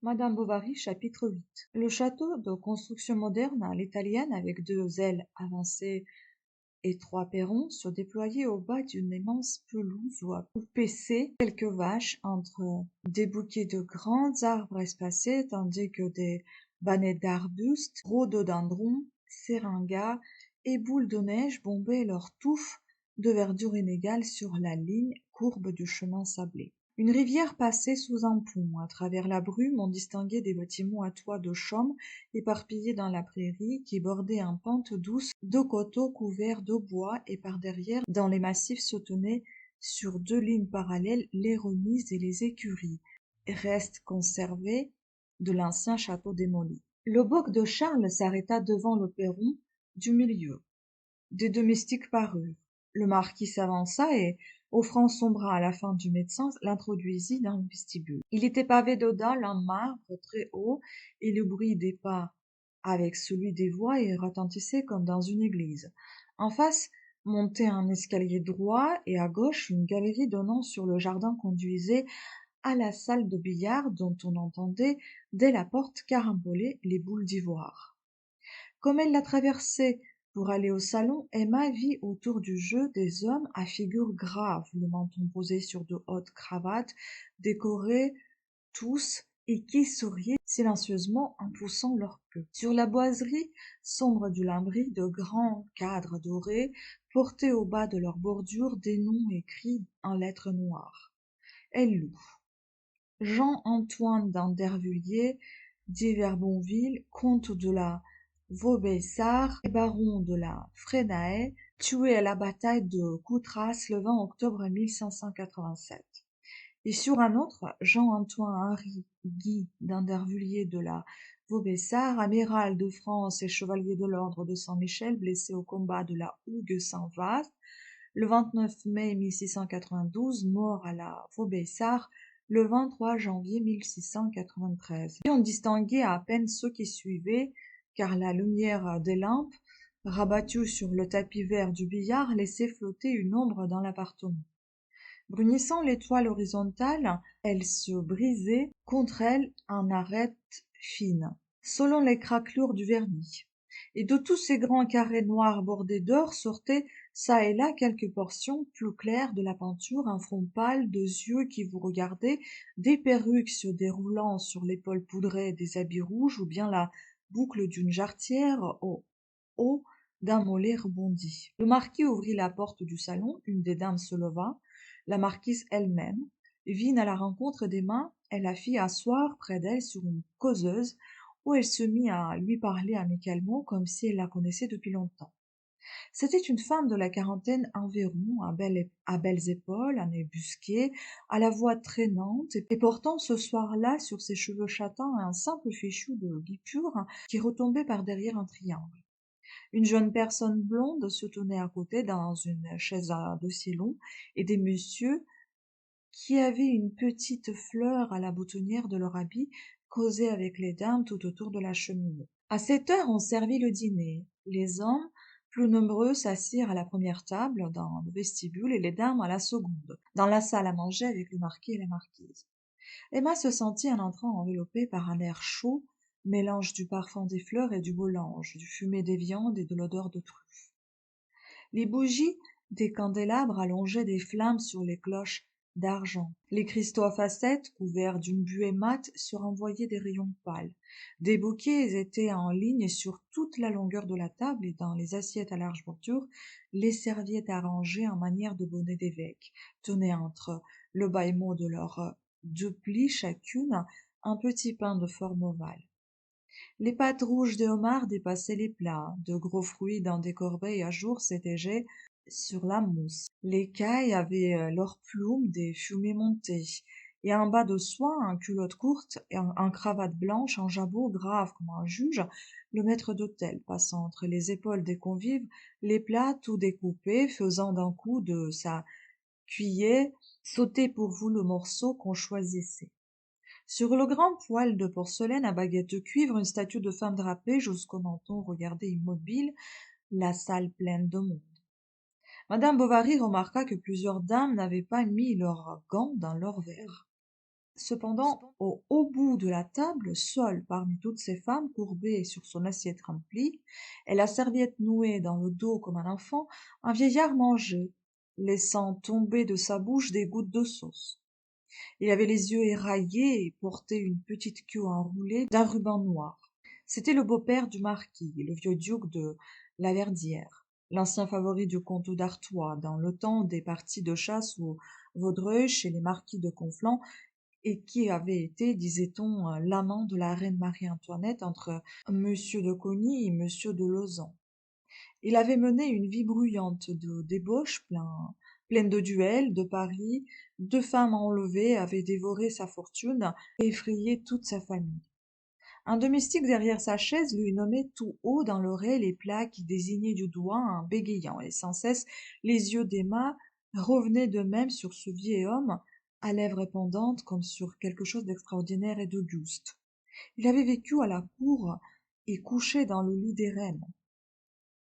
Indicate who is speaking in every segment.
Speaker 1: Madame Bovary, chapitre 8. Le château, de construction moderne à l'italienne avec deux ailes avancées et trois perrons, se déployait au bas d'une immense pelouse où paissaient quelques vaches entre des bouquets de grands arbres espacés, tandis que des bannets d'arbustes, rhododendrons, syringas et boules de neige bombaient leurs touffes de verdure inégale sur la ligne courbe du chemin sablé. Une rivière passait sous un pont. À travers la brume, on distinguait des bâtiments à toit de chaume éparpillés dans la prairie qui bordait en pente douce deux coteaux couverts de bois et par derrière, dans les massifs se tenaient sur deux lignes parallèles les remises et les écuries, restes conservés de l'ancien château démoli. Le boc de Charles s'arrêta devant le perron du milieu. Des domestiques parurent. Le marquis s'avança et, offrant son bras à la femme du médecin, l'introduisit dans le vestibule. Il était pavé de dalles en marbre très haut, et le bruit des pas avec celui des voix y retentissait comme dans une église. En face, montait un escalier droit, et à gauche, une galerie donnant sur le jardin conduisait à la salle de billard dont on entendait, dès la porte, caramboler les boules d'ivoire. Comme elle la traversait pour aller au salon, Emma vit autour du jeu des hommes à figure grave, le menton posé sur de hautes cravates, décorés tous, et qui souriaient silencieusement en poussant leur queue. Sur la boiserie sombre du lambris, de grands cadres dorés portaient au bas de leur bordure des noms écrits en lettres noires. Elle lut Jean-Antoine d'Andervilliers, dit Verbonville, comte de la Vaubyessard et baron de la Frénaye, tué à la bataille de Coutras le 20 octobre 1587. Et sur un autre, Jean-Antoine-Henri Guy d'Andervilliers de la Vaubyessard, amiral de France et chevalier de l'ordre de Saint-Michel, blessé au combat de la Hougue-Saint-Vaast, le 29 mai 1692, mort à la Vaubyessard, le 23 janvier 1693. Et on distinguait à peine ceux qui suivaient, car la lumière des lampes, rabattue sur le tapis vert du billard, laissait flotter une ombre dans l'appartement. Brunissant l'étoile horizontale, elle se brisait contre elle en arêtes fines, selon les craquelures du vernis. Et de tous ces grands carrés noirs bordés d'or sortaient çà et là quelques portions plus claires de la peinture, un front pâle, deux yeux qui vous regardaient, des perruques se déroulant sur l'épaule poudrée, des habits rouges, ou bien la boucle d'une jarretière au haut d'un mollet rebondi. Le marquis ouvrit la porte du salon, une des dames se leva, la marquise elle-même vint à la rencontre d'Emma et la fit asseoir près d'elle sur une causeuse, où elle se mit à lui parler amicalement comme si elle la connaissait depuis longtemps. C'était une femme de la quarantaine environ, à belles épaules, à nez busqué, à la voix traînante, et portant ce soir-là sur ses cheveux châtains un simple fichu de guipure qui retombait par derrière un triangle. Une jeune personne blonde se tenait à côté dans une chaise à dossier long, et des messieurs qui avaient une petite fleur à la boutonnière de leur habit causaient avec les dames tout autour de la cheminée. À cette heure, on servit le dîner. Les hommes, plus nombreux, s'assirent à la première table dans le vestibule et les dames à la seconde, dans la salle à manger avec le marquis et la marquise. Emma se sentit en entrant enveloppée par un air chaud, mélange du parfum des fleurs et du beau linge, du fumet des viandes et de l'odeur de truffe. Les bougies des candélabres allongeaient des flammes sur les cloches d'argent. Les cristaux à facettes, couverts d'une buée mate, se renvoyaient des rayons pâles. Des bouquets étaient en ligne sur toute la longueur de la table, et dans les assiettes à large bordure, les serviettes arrangées en manière de bonnets d'évêque tenaient entre le bâillement de leurs deux plis chacune un petit pain de forme ovale. Les pattes rouges des homards dépassaient les plats, de gros fruits dans des corbeilles à jour s'étageaient sur la mousse. Les cailles avaient leurs plumes des fumées montées, et en bas de soie, en culotte courte et en cravate blanche, en jabot grave comme un juge, le maître d'hôtel, passant entre les épaules des convives, les plats tout découpés, faisant d'un coup de sa cuiller sauter pour vous le morceau qu'on choisissait. Sur le grand poêle de porcelaine à baguette de cuivre, une statue de femme drapée jusqu'au menton regardait immobile la salle pleine de monde. Madame Bovary remarqua que plusieurs dames n'avaient pas mis leurs gants dans leurs verres. Cependant, au haut bout de la table, seule parmi toutes ces femmes, courbée sur son assiette remplie, et la serviette nouée dans le dos comme un enfant, un vieillard mangeait, laissant tomber de sa bouche des gouttes de sauce. Il avait les yeux éraillés et portait une petite queue enroulée d'un ruban noir. C'était le beau-père du marquis, le vieux duc de Laverdière, l'ancien favori du comte d'Artois, dans le temps des parties de chasse au Vaudreuil chez les marquis de Conflans, et qui avait été, disait-on, l'amant de la reine Marie-Antoinette entre Monsieur de Coligny et Monsieur de Lauzun. Il avait mené une vie bruyante de débauches, pleine de duels, de paris, deux femmes enlevées, avait dévoré sa fortune et effrayé toute sa famille. Un domestique derrière sa chaise lui nommait tout haut dans l'oreille les plats qui désignaient du doigt un bégayant, et sans cesse les yeux d'Emma revenaient de même sur ce vieil homme, à lèvres pendantes comme sur quelque chose d'extraordinaire et d'auguste. Il avait vécu à la cour et couché dans le lit des reines.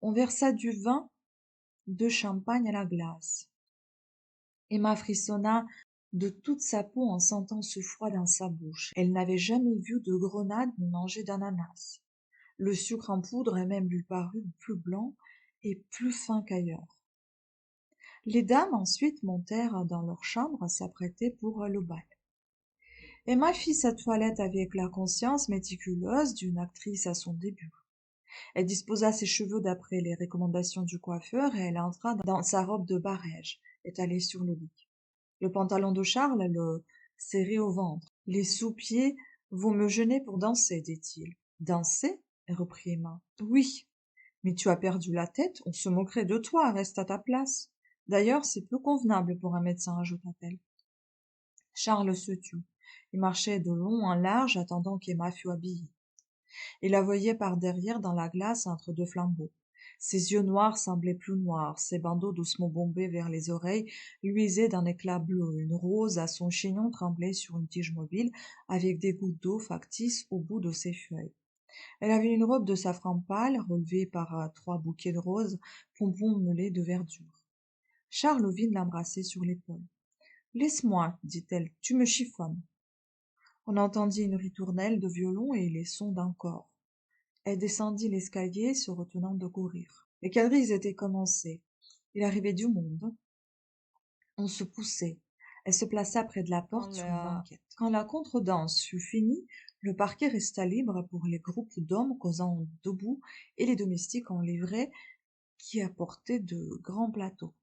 Speaker 1: On versa du vin de champagne à la glace. Emma frissonna de toute sa peau en sentant ce froid dans sa bouche. Elle n'avait jamais vu de grenade ni mangé d'ananas. Le sucre en poudre même lui parut plus blanc et plus fin qu'ailleurs. Les dames ensuite montèrent dans leur chambre s'apprêter pour le bal. Emma fit sa toilette avec la conscience méticuleuse d'une actrice à son début. Elle disposa ses cheveux d'après les recommandations du coiffeur et elle entra dans sa robe de barège, étalée sur le lit. Le pantalon de Charles le serrait au ventre. Les sous-pieds vont me gêner pour danser, dit-il. Danser? Reprit Emma. Oui, mais tu as perdu la tête, on se moquerait de toi, reste à ta place. D'ailleurs, c'est peu convenable pour un médecin, ajouta-t-elle. Charles se tut. Il marchait de long en large, attendant qu'Emma fût habillée. Il la voyait par derrière dans la glace entre deux flambeaux. Ses yeux noirs semblaient plus noirs, ses bandeaux doucement bombés vers les oreilles luisaient d'un éclat bleu, une rose à son chignon tremblait sur une tige mobile, avec des gouttes d'eau factices au bout de ses feuilles. Elle avait une robe de safran pâle, relevée par 3 bouquets de roses, pompons mêlés de verdure. Charles vint l'embrasser sur l'épaule. « Laisse-moi, dit-elle, tu me chiffonnes. » On entendit une ritournelle de violon et les sons d'un cor. Elle descendit l'escalier, se retenant de courir. Les quadrilles étaient commencées. Il arrivait du monde. On se poussait. Elle se plaça près de la porte sur une banquette. Quand la contredanse fut finie, le parquet resta libre pour les groupes d'hommes causant debout et les domestiques en livrée qui apportaient de grands plateaux.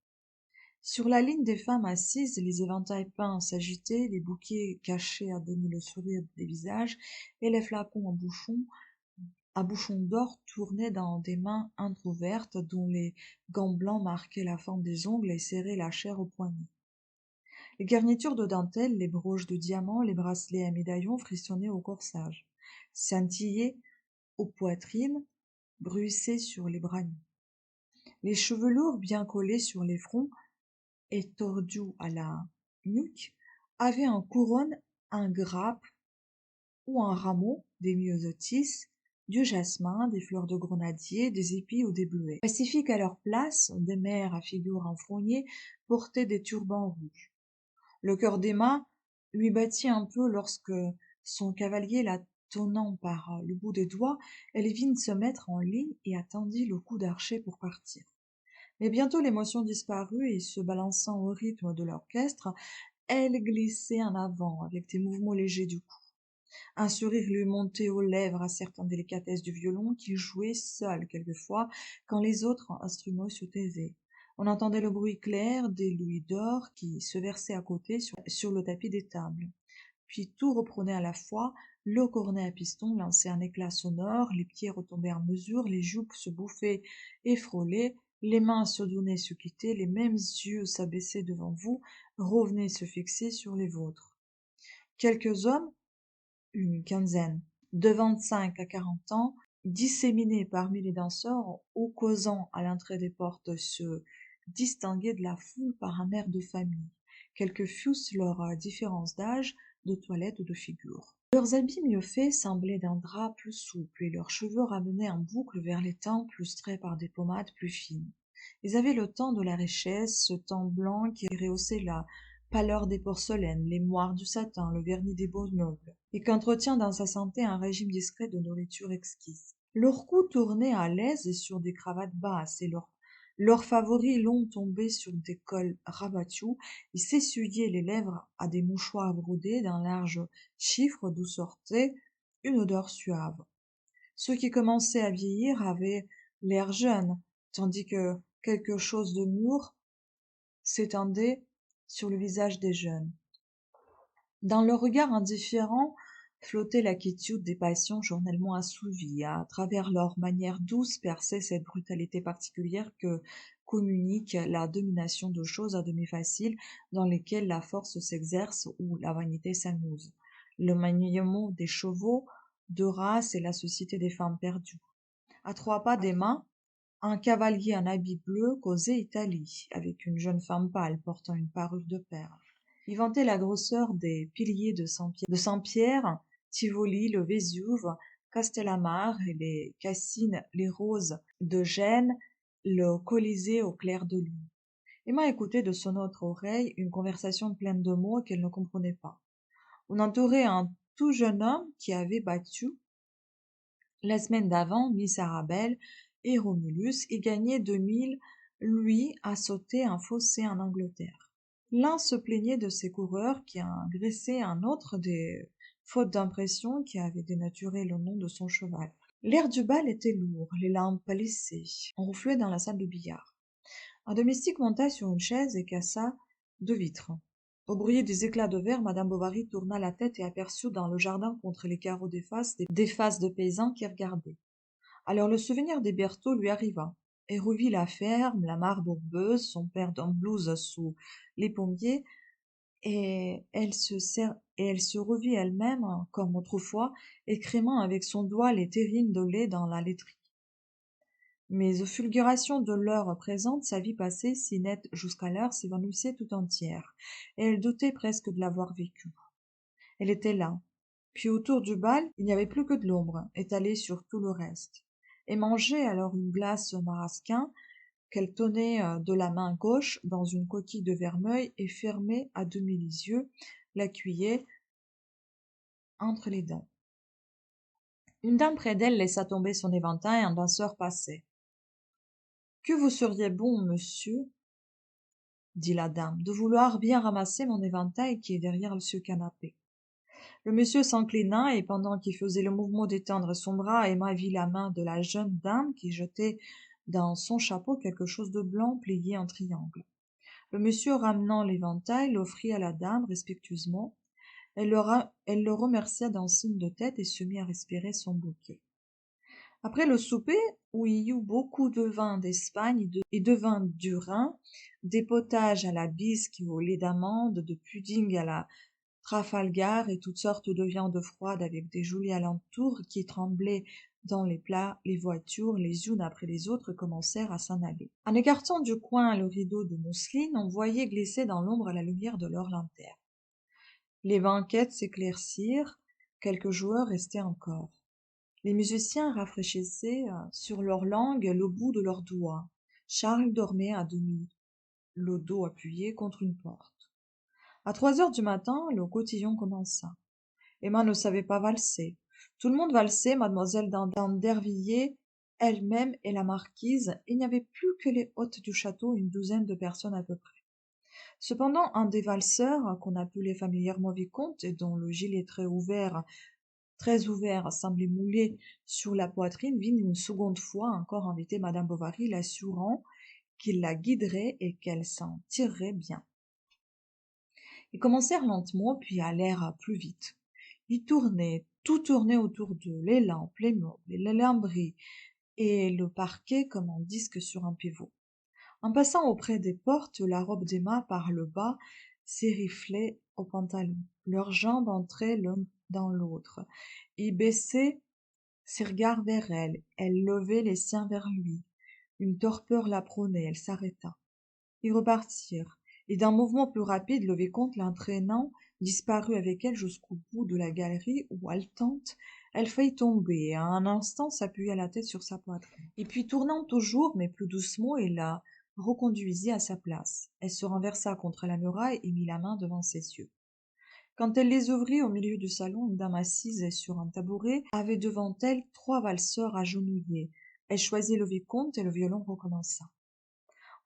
Speaker 1: Sur la ligne des femmes assises, les éventails peints s'agitaient, les bouquets cachaient à demi le sourire des visages, et les flacons à bouchons d'or tournaient dans des mains entrouvertes dont les gants blancs marquaient la forme des ongles et serraient la chair aux poignets. Les garnitures de dentelle, les broches de diamants, les bracelets à médaillons frissonnaient au corsage, scintillaient aux poitrines, bruissaient sur les bras nus. Les chevelures bien collées sur les fronts et tordues à la nuque avaient en couronne un grappe ou un rameau, des myosotis, du jasmin, des fleurs de grenadier, des épis ou des bleuets. Pacifiques à leur place, des mères à figure enfroignée portaient des turbans rouges. Le cœur d'Emma lui battit un peu lorsque, son cavalier la tenant par le bout des doigts, elle vint se mettre en ligne et attendit le coup d'archet pour partir. Mais bientôt l'émotion disparut et, se balançant au rythme de l'orchestre, elle glissait en avant avec des mouvements légers du cou. Un sourire lui montait aux lèvres à certaines délicatesses du violon qu'il jouait seul quelquefois quand les autres instruments se taisaient. On entendait le bruit clair des louis d'or qui se versaient à côté sur le tapis des tables. Puis tout reprenait à la fois, le cornet à piston lançait un éclat sonore, les pieds retombaient en mesure, les jupes se bouffaient et frôlaient, les mains se donnaient, se quittaient, les mêmes yeux s'abaissaient devant vous, revenaient se fixer sur les vôtres. Quelques hommes, une quinzaine, de 25 à 40 ans, disséminés parmi les danseurs ou causant à l'entrée des portes, se distinguaient de la foule par un air de famille, quelle que fussent leurs différences d'âge, de toilette ou de figure. Leurs habits mieux faits semblaient d'un drap plus souple, et leurs cheveux ramenés en boucle vers les tempes lustrés par des pommades plus fines. Ils avaient le teint de la richesse, ce teint blanc qui rehaussait la pâleur des porcelaines, les moires du satin, le vernis des beaux meubles, et qu'entretient dans sa santé un régime discret de nourriture exquise. Leurs cous tournaient à l'aise et sur des cravates basses, et leurs favoris longs tombaient sur des cols rabattus, ils s'essuyaient les lèvres à des mouchoirs brodés d'un large chiffre d'où sortait une odeur suave. Ceux qui commençaient à vieillir avaient l'air jeune, tandis que quelque chose de lourd s'étendait sur le visage des jeunes. Dans leur regard indifférent flottait la quiétude des passions journellement assouvies. À travers leur manière douce perçait cette brutalité particulière que communique la domination de choses à demi faciles dans lesquelles la force s'exerce ou la vanité s'amuse. Le maniement des chevaux de race et la société des femmes perdues. À 3 pas des mains, un cavalier en habit bleu causait Italie, avec une jeune femme pâle portant une parure de perles. Il vantait la grosseur des piliers de Saint-Pierre, Tivoli, le Vésuve, Castellamare et les Cassines, les Roses de Gênes, le Colisée au clair de lune. Emma écoutait de son autre oreille une conversation pleine de mots qu'elle ne comprenait pas. On entourait un tout jeune homme qui avait battu, la semaine d'avant, Miss Arabelle et Romulus y gagnaient 2000, lui a sauté un fossé en Angleterre. L'un se plaignait de ses coureurs qui agressaient un autre des fautes d'impression qui avaient dénaturé le nom de son cheval. L'air du bal était lourd, les lampes pâlissaient. On ronflait dans la salle de billard. Un domestique monta sur une chaise et cassa 2 vitres. Au bruit des éclats de verre, madame Bovary tourna la tête et aperçut dans le jardin contre les carreaux des faces de paysans qui regardaient. Alors le souvenir des Berthaud lui arriva. Elle revit la ferme, la mare bourbeuse, son père en blouse sous les pommiers, et elle se revit elle-même, comme autrefois, écrémant avec son doigt les terrines de lait dans la laiterie. Mais aux fulgurations de l'heure présente, sa vie passée, si nette jusqu'alors, s'évanouissait tout entière, et elle doutait presque de l'avoir vécue. Elle était là. Puis autour du bal, il n'y avait plus que de l'ombre, étalée sur tout le reste. Et mangeait alors une glace au marasquin, qu'elle tenait de la main gauche dans une coquille de vermeil et fermait à demi les yeux, la cuillère entre les dents. Une dame près d'elle laissa tomber son éventail, un danseur passait. Que vous seriez bon, monsieur, dit la dame, de vouloir bien ramasser mon éventail qui est derrière ce canapé. Le monsieur s'inclina, et pendant qu'il faisait le mouvement d'étendre son bras, Emma vit la main de la jeune dame qui jetait dans son chapeau quelque chose de blanc plié en triangle. Le monsieur, ramenant l'éventail, l'offrit à la dame respectueusement. Elle le remercia d'un signe de tête et se mit à respirer son bouquet. Après le souper, où il y eut beaucoup de vin d'Espagne et de vin du Rhin, des potages à la bisque au lait d'amande, de pudding à la Trafalgar et toutes sortes de viandes froides avec des jolis alentours qui tremblaient dans les plats, les voitures, les unes après les autres, commencèrent à s'en aller. En écartant du coin le rideau de mousseline, on voyait glisser dans l'ombre la lumière de leurs lanternes. Les banquettes s'éclaircirent, quelques joueurs restaient encore. Les musiciens rafraîchissaient sur leur langue le bout de leurs doigts. Charles dormait à demi, le dos appuyé contre une porte. À 3 heures du matin, le cotillon commença. Emma ne savait pas valser. Tout le monde valsait, mademoiselle d'Andervilliers elle-même et la marquise. Il n'y avait plus que les hôtes du château, une douzaine de personnes à peu près. Cependant, un des valseurs, qu'on appelait familièrement vicomte et dont le gilet très ouvert, semblait moulé sur la poitrine, vint une seconde fois encore inviter madame Bovary, l'assurant qu'il la guiderait et qu'elle s'en tirerait bien. Ils commencèrent lentement, puis allèrent plus vite. Tout tournait autour d'eux, les lampes, les meubles, les lambris et le parquet comme un disque sur un pivot. En passant auprès des portes, la robe d'Emma par le bas s'ériflait au pantalon. Leurs jambes entraient l'un dans l'autre. Il baissait ses regards vers elle. Elle levait les siens vers lui. Une torpeur la prônait. Elle s'arrêta. Ils repartirent. Et d'un mouvement plus rapide, le vicomte, l'entraînant, disparut avec elle jusqu'au bout de la galerie où, haletante, elle faillit tomber et à un instant s'appuya la tête sur sa poitrine. Et puis, tournant toujours, mais plus doucement, il la reconduisit à sa place. Elle se renversa contre la muraille et mit la main devant ses yeux. Quand elle les ouvrit au milieu du salon, une dame assise sur un tabouret avait devant elle 3 valseurs agenouillés. Elle choisit le vicomte et le violon recommença.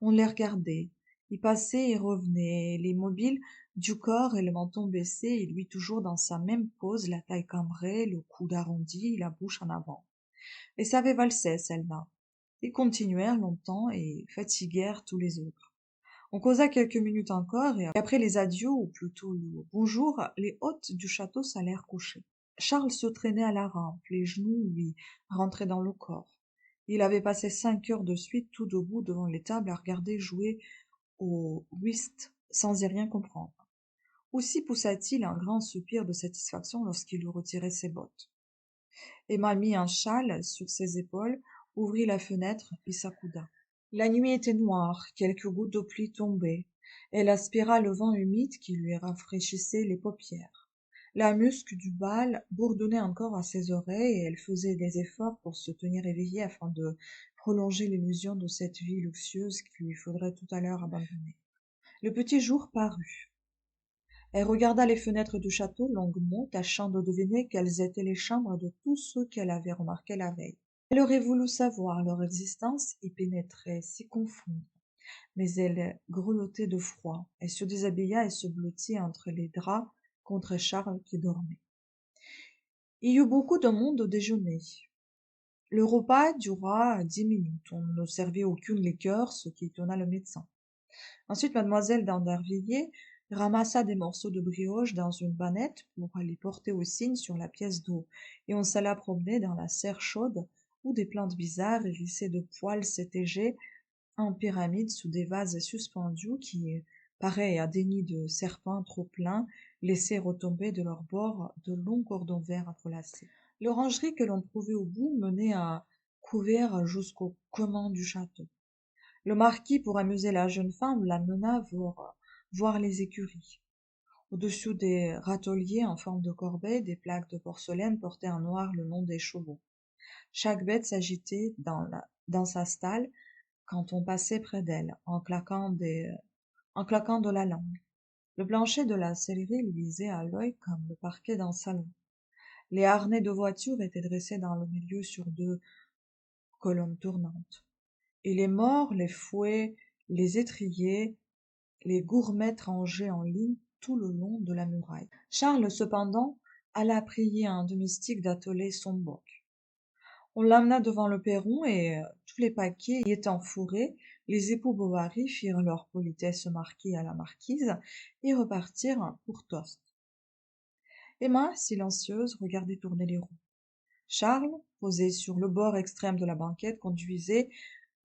Speaker 1: On les regardait. Ils passaient et revenaient, les mobiles du corps et le menton baissé, et lui toujours dans sa même pose, la taille cambrée, le coude arrondi, la bouche en avant. Et savait valser, celle-là. Ils continuèrent longtemps et fatiguèrent tous les autres. On causa quelques minutes encore, et après les adieux, ou plutôt le bonjour, les hôtes du château s'allèrent coucher. Charles se traînait à la rampe, les genoux lui rentraient dans le corps. Il avait passé 5 heures de suite tout debout devant les tables à regarder jouer au whist sans y rien comprendre. Aussi poussa-t-il un grand soupir de satisfaction lorsqu'il eut retiré ses bottes. Emma mit un châle sur ses épaules, ouvrit la fenêtre et s'accouda. La nuit était noire, quelques gouttes de pluie tombaient. Elle aspira le vent humide qui lui rafraîchissait les paupières. La musque du bal bourdonnait encore à ses oreilles et elle faisait des efforts pour se tenir éveillée afin de prolonger l'illusion de cette vie luxueuse qu'il lui faudrait tout à l'heure abandonner. Le petit jour parut. Elle regarda les fenêtres du château longuement, tâchant de deviner quelles étaient les chambres de tous ceux qu'elle avait remarqués la veille. Elle aurait voulu savoir leur existence, y pénétrer, s'y confondre. Mais elle grelottait de froid. Elle se déshabilla et se blottit entre les draps contre Charles qui dormait. Il y eut beaucoup de monde au déjeuner. Le repas dura 10 minutes. On ne servait aucune liqueur, ce qui étonna le médecin. Ensuite, mademoiselle d'Andervilliers ramassa des morceaux de brioche dans une bannette pour les porter au cygne sur la pièce d'eau, et on s'alla promener dans la serre chaude où des plantes bizarres hérissées de poils s'étageaient en pyramide sous des vases suspendus qui, pareils à des nids de serpents trop pleins, laissaient retomber de leurs bords de longs cordons verts entrelacés. L'orangerie que l'on trouvait au bout menait à couvert jusqu'au commun du château. Le marquis, pour amuser la jeune femme, l'amena voir les écuries. Au-dessus des râteliers en forme de corbeille, des plaques de porcelaine portaient en noir le nom des chevaux. Chaque bête s'agitait dans sa stalle quand on passait près d'elle, en claquant de la langue. Le plancher de la sellerie luisait à l'œil comme le parquet d'un salon. Les harnais de voiture étaient dressés dans le milieu sur 2 colonnes tournantes. Et les morts, les fouets, les étriers, les gourmettes rangés en ligne tout le long de la muraille. Charles, cependant, alla prier un domestique d'atteler son boc. On l'amena devant le perron et, tous les paquets y étant fourrés, les époux Bovary firent leur politesse au marquis et à la marquise et repartirent pour toast. Emma, silencieuse, regardait tourner les roues. Charles, posé sur le bord extrême de la banquette, conduisait,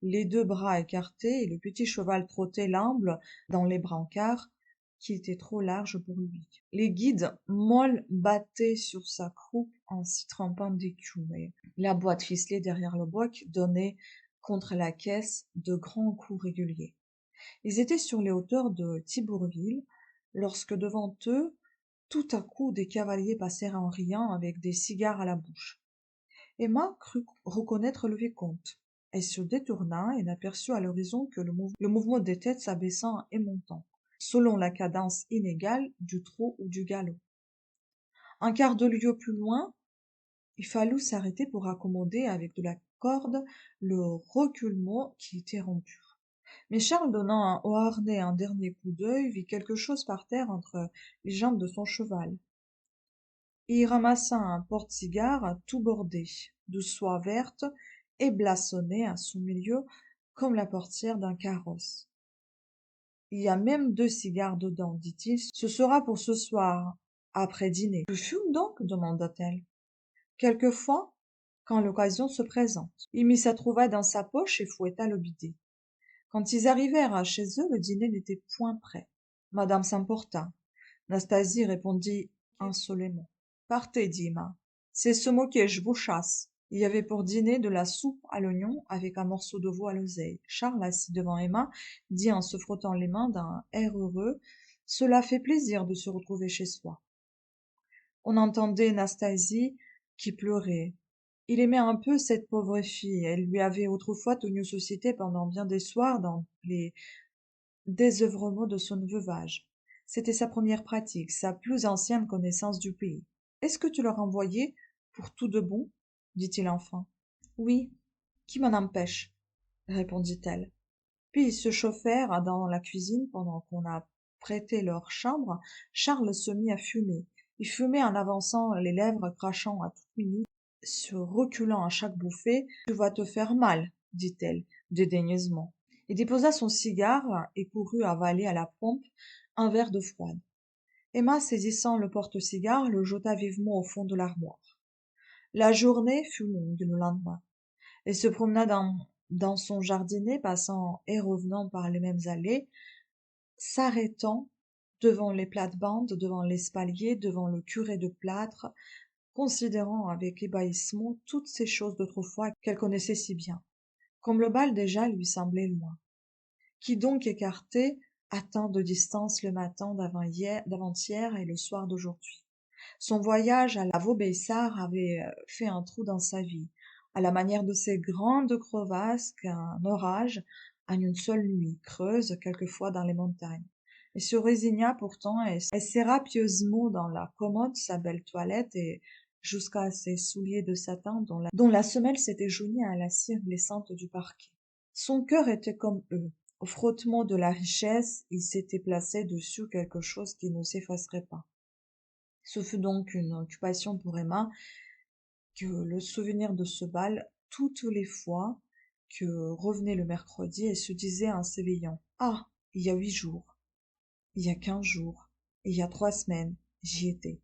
Speaker 1: les 2 bras écartés, et le petit cheval trottait l'amble dans les brancards qui étaient trop larges pour lui. Les guides molles battaient sur sa croupe en s'y trempant d'écume, et la boîte ficelée derrière le boc donnait contre la caisse de grands coups réguliers. Ils étaient sur les hauteurs de Thibourville, lorsque devant eux, tout à coup, des cavaliers passèrent en riant avec des cigares à la bouche. Emma crut reconnaître le vicomte. Elle se détourna et n'aperçut à l'horizon que le mouvement des têtes s'abaissant et montant, selon la cadence inégale du trot ou du galop. Un quart de lieue plus loin, il fallut s'arrêter pour accommoder avec de la corde le reculement qui était rompu. Mais Charles, donnant au harnais un dernier coup d'œil, vit quelque chose par terre entre les jambes de son cheval. Il y ramassa un porte-cigare tout bordé de soie verte et blasonné à son milieu comme la portière d'un carrosse. Il y a même 2 cigares dedans, dit-il. Ce sera pour ce soir, après dîner. Tu fumes donc demanda-t-elle. Quelquefois, quand l'occasion se présente. Il mit sa trouvaille dans sa poche et fouetta le bidet. Quand ils arrivèrent chez eux, le dîner n'était point prêt. Madame s'emporta. Nastasie répondit insolément. Partez, dit Emma. C'est se moquer, je vous chasse. Il y avait pour dîner de la soupe à l'oignon avec un morceau de veau à l'oseille. Charles, assis devant Emma, dit en se frottant les mains d'un air heureux, cela fait plaisir de se retrouver chez soi. On entendait Nastasie qui pleurait. Il aimait un peu cette pauvre fille. Elle lui avait autrefois tenu société pendant bien des soirs dans les désœuvrements de son veuvage. C'était sa première pratique, sa plus ancienne connaissance du pays. Est-ce que tu leur envoyais pour tout de bon? Dit-il enfin. Oui, qui m'en empêche? Répondit-elle. Puis ils se chauffèrent dans la cuisine pendant qu'on apprêtait leur chambre. Charles se mit à fumer. Il fumait en avançant les lèvres, crachant à toute minute, se reculant à chaque bouffée. Tu vas te faire mal, dit-elle, dédaigneusement. Il déposa son cigare et courut avaler à la pompe un verre d'eau froide. Emma, saisissant le porte-cigare, le jeta vivement au fond de l'armoire. La journée fut longue le lendemain. Elle se promena dans son jardinet, passant et revenant par les mêmes allées, s'arrêtant devant les plates-bandes, devant l'espalier, devant le curé de plâtre, considérant avec ébahissement toutes ces choses d'autrefois qu'elle connaissait si bien. Comme le bal déjà lui semblait loin. Qui donc écartait à tant de distance le matin d'avant-hier et le soir d'aujourd'hui? Son voyage à la Vaubyessard avait fait un trou dans sa vie, à la manière de ces grandes crevasses qu'un orage, en une seule nuit, creuse quelquefois dans les montagnes. Elle se résigna pourtant et serra pieusement dans la commode sa belle toilette et jusqu'à ses souliers de satin dont la semelle s'était jaunie à la cire glissante du parquet. Son cœur était comme eux. Au frottement de la richesse, il s'était placé dessus quelque chose qui ne s'effacerait pas. Ce fut donc une occupation pour Emma que le souvenir de ce bal toutes les fois que revenait le mercredi, elle se disait en s'éveillant: Ah, il y a 8 jours, il y a 15 jours, il y a 3 semaines, j'y étais.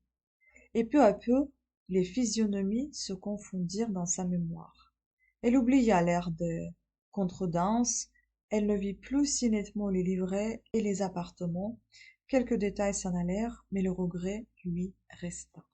Speaker 1: Et peu à peu, les physionomies se confondirent dans sa mémoire. Elle oublia l'air de contredanse, elle ne vit plus si nettement les livrets et les appartements. Quelques détails s'en allèrent, mais le regret, lui, resta.